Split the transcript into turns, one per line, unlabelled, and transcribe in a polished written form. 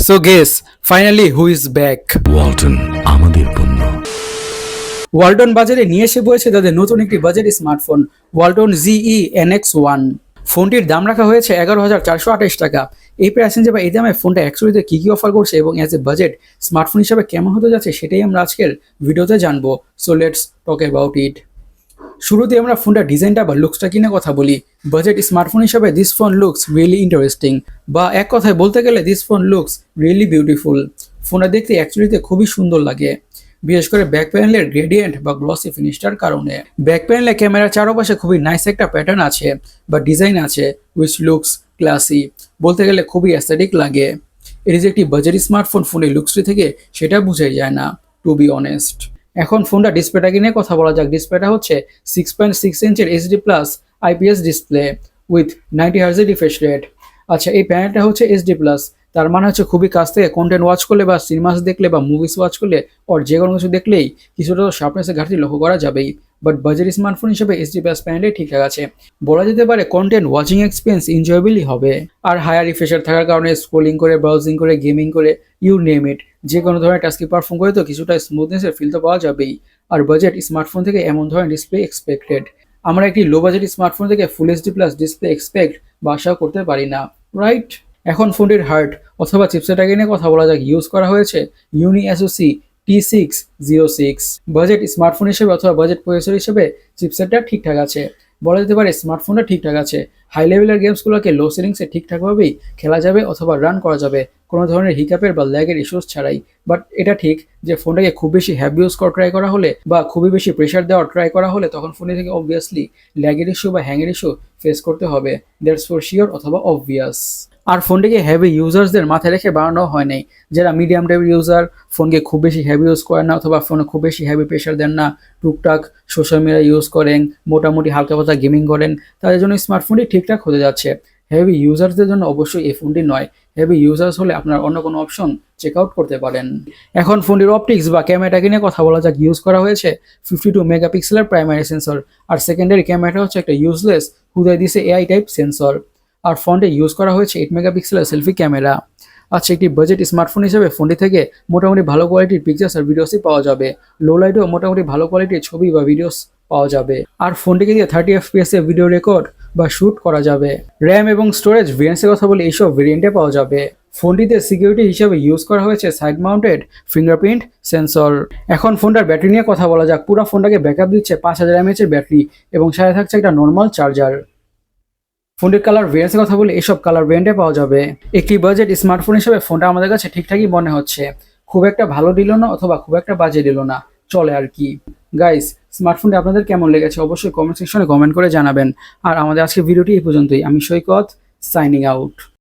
So guess finally who is back.
Walton আমাদের পণ্য।
ওয়ালটন বাজারে নিয়ে এসে বলেছে তাদের নতুন একটি budget smartphone Walton GE NX1। ফোনটির দাম রাখা হয়েছে 11,428 টাকা। এই প্রাইস রেঞ্জে বা এই দামে ফোনটা অ্যাকচুয়ালিতে কী কী অফার করছে এবং অ্যাজ এ বাজেট স্মার্টফোন হিসাবে কেমন হতে যাচ্ছে সেটাই আমরা আজকের ভিডিওতে জানবো। So let's talk about it. শুরুতে আমরা ফোনটা ডিজাইনটা বা লুকসটা কিনে কথা বলি। বাজেট স্মার্টফোন হিসাবে this phone looks really interesting, বা এক কথায় বলতে গেলে this phone looks really beautiful. ফোনটা দেখতে অ্যাকচুয়ালিতে খুবই সুন্দর লাগে, বিশেষ করে ব্যাক প্যানেলের গ্রেডিয়েন্ট বা গ্লসি ফিনিশটার কারণে। ব্যাক প্যানেলে ক্যামেরার চারপাশে খুবই নাইস একটা প্যাটার্ন আছে বা ডিজাইন আছে উইচ লুকস ক্লাসি, বলতে গেলে খুবই অ্যাস্থেটিক লাগে। এটি যে একটি বাজেট স্মার্টফোন ফোনের লুকসটি থেকে সেটা বোঝাই যায় না, টু বি অনেস্ট। এখন ফোনটা ডিসপ্লেটা কিনে কথা বলা যাক। ডিসপ্লেটা হচ্ছে 6.6 ইঞ্চের HD+ IPS display with 90 Hz refresh rate. আচ্ছা, এই প্যানেলটা হচ্ছে HD+, তার মানে হচ্ছে খুবই কাছ থেকে কন্টেন্ট ওয়াচ করলে বা সিনেমাস দেখলে বা মুভিস ওয়াচ করলে ওর যে কোনো কিছু দেখলেই কিছুটা তো শার্পনেসের ঘাটতি লক্ষ্য করা যাবেই। বাট বাজেট স্মার্টফোন হিসেবে HD+ প্যানেলটাই ঠিকঠাক আছে, বলা যেতে পারে কন্টেন্ট ওয়াচিং এক্সপিরিয়েন্স এনজয়েবলই হবে। আর হায়ার রিফ্রেশার থাকার কারণে স্ক্রোলিং করে, ব্রাউজিং করে, গেমিং করে, ইউ নেম ইট, যে কোনো ধরনের টাস্কই পারফর্ম করে তো কিছুটা স্মুথনেসের ফিল তো পাওয়া যাবেই। আর বাজেট স্মার্টফোন থেকে এমন ধরনের ডিসপ্লে এক্সপেক্টেড। আমরা একটি লো বাজেট স্মার্টফোন থেকে ফুল HD+ ডিসপ্লে এক্সপেক্ট বা আশাও করতে পারি না, রাইট? এখন ফোনটির হার্ট অথবা চিপসেটটাকে নিয়ে কথা বলা যাক। ইউজ করা হয়েছে ইউনি SoC T606। বাজেট স্মার্টফোন হিসেবে অথবা বাজেট প্রসেসর হিসেবে চিপসেটটা ঠিকঠাক আছে, বলা যেতে পারে স্মার্টফোনটা ঠিকঠাক আছে। হাই লেভেলের গেমসগুলোকে লো সেটিংসে ঠিকঠাকভাবেই খেলা যাবে অথবা রান করা যাবে কোনো ধরনের হিকাপের বা ল্যাগের ইস্যুস ছাড়াই। বাট এটা ঠিক যে ফোনটাকে খুব বেশি হ্যাভি ইউজ করা ট্রাই করা হলে বা খুবই বেশি প্রেশার দেওয়ার ট্রাই করা হলে তখন ফোনে থেকে অবভিয়াসলি ল্যাগের ইস্যু বা হ্যাংয়ের ইস্যু ফেস করতে হবে, দ্যাটস ফর শিওর অথবা অবভিয়াস। আর ফোনটিকে হেভি ইউজার্সদের মাথায় রেখে বানানো হয় নাই। যারা মিডিয়াম টাইপের ইউজার, ফোনকে খুব বেশি হেভি ইউজ করেন না অথবা ফোনে খুব বেশি হেভি প্রেশার দেন না, টুকটাক সোশ্যাল মিডিয়া ইউজ করেন, মোটামুটি হালকা পাতলা গেমিং করেন, তাদের জন্য স্মার্টফোনটি ঠিকঠাক হতে যাচ্ছে। হেভি ইউজার্সদের জন্য অবশ্যই এই ফোনটি নয়। হেভি ইউজার্স হলে আপনার অন্য কোনো অপশন চেক আউট করতে পারেন। এখন ফোনটির অপটিক্স বা ক্যামেরাটাকে নিয়ে কথা বলা যাক। ইউজ করা হয়েছে 52 মেগাপিক্সেলের প্রাইমারি সেন্সর, আর সেকেন্ডারি ক্যামেরাটা হচ্ছে একটা ইউজলেস হুদাই দিছে AI টাইপ সেন্সর। আর ফোনটে ইউজ করা হয়েছে 8 মেগাপিক্সেলের সেলফি ক্যামেরা। আচ্ছা, একটি বাজেট স্মার্টফোন হিসেবে ফোনটি থেকে মোটামুটি ভালো কোয়ালিটির পিকচার্স আর ভিডিওসই পাওয়া যাবে। লো লাইটেও মোটামুটি ভালো কোয়ালিটির ছবি বা ভিডিওস পাওয়া যাবে। আর ফোনটিকে দিয়ে 30 FPS এ ভিডিও রেকর্ড বা শ্যুট করা যাবে। র্যাম এবং স্টোরেজ ভেরিয়েন্টসের কথা বলে এইসব ভেরিয়েন্টে পাওয়া যাবে। ফোনটিতে সিকিউরিটি হিসেবে ইউজ করা হয়েছে সাইড মাউন্টেড ফিঙ্গারপ্রিন্ট সেন্সর। এখন ফোনটার ব্যাটারি নিয়ে কথা বলা যাক। পুরো ফোনটাকে ব্যাকআপ দিচ্ছে 5000 mAh এর ব্যাটারি এবং সাথে থাকছে একটা নর্মাল চার্জার। ফোনটির কালার ভেরিয়েন্টসের কথা বলে এসব কালার ভেরিয়েন্টে পাওয়া যাবে। একটি বাজেট স্মার্টফোন হিসেবে ফোনটা আমাদের কাছে ঠিকঠাকই মনে হচ্ছে, খুব একটা ভালো দিল না অথবা খুব একটা বাজে দিল না, চলে আর কি। গাইস, স্মার্টফোনটি আপনাদের কেমন লেগেছে অবশ্যই কমেন্ট সেকশনে কমেন্ট করে জানাবেন। আর আমাদের আজকের ভিডিওটি এই পর্যন্তই। আমি সৈকত, সাইনিং আউট।